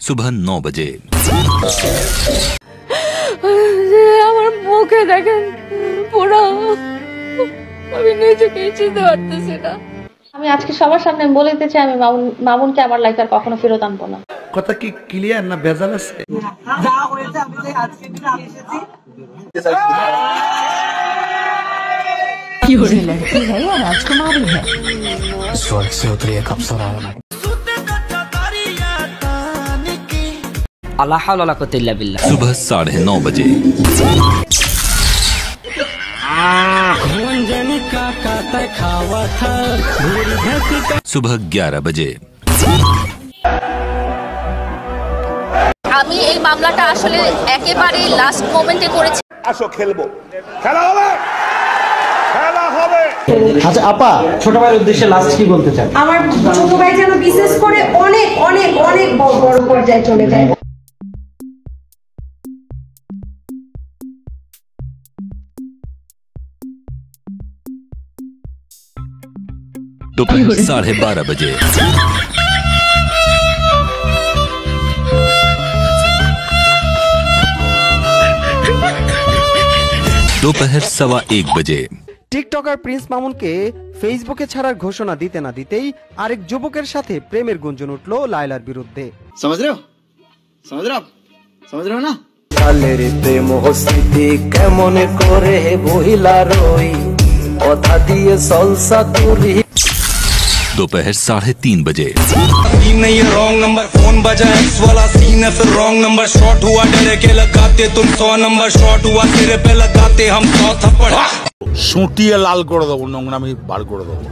सुबह 9 बजे। আমার মুখে দেখেন পুরো আমি নিজেকে চিনতে পারতেছি না। আমি আজকে সবার সামনে বলে দিতে চাই আমি মামুনকে আমার লাইফে আর কখনো ফেরত আনবো না। কথা কি ক্লিয়ার না ভেজাল আছে? যা হয়েছে আমি যে আজকে দিন এসেছি কি হলো लड़की है या राजकुमारी है? स्वर्ग से उतरी एक अप्सरा है। अल्लाह हौला वला कुव्वता इल्ला बिल्लाह। सुबह 9:30 बजे। सुबह 11 बजे। আমি এই মামলাটা আসলে একেবারে লাস্ট মোমেন্টে করেছি। আসো খেলবো, খেলা হবে, খেলা হবে। আচ্ছা আপা, ছোট ভাইয়ের উদ্দেশ্যে লাস্ট কি বলতে চান? আমার ছোট ভাই যেন বিশেষ করে অনেক অনেক অনেক বড় পর্যায়ে চলে যায়। दोपहर 12:30 बजे। दोपहर 1:15 बजे। টিকটকার প্রিন্স মামুনকে ফেসবুকে ছাড়ার ঘোষণা দিতে না দিতেই আরেক যুবকের সাথে প্রেমের গুঞ্জন উঠল লায়লার বিরুদ্ধে। समझ रहे हो ना? কালের প্রেম হস্তি কেমনে করে বহিলা রই কথা দিয়ে সলসা তুরি। दोपहर 3:30 बजे। सीन नहीं है रॉन्ग नंबर, फोन बजा एक्स वाला सीन है फिर रॉन्ग नंबर। शॉट हुआ डरे के लगाते तुम 100 नंबर, शॉट हुआ सिरे पे लगाते हम 100 थप्पड़। সুটিয়ে লাল করে দেবো, নোংরামি বার করে দেবো।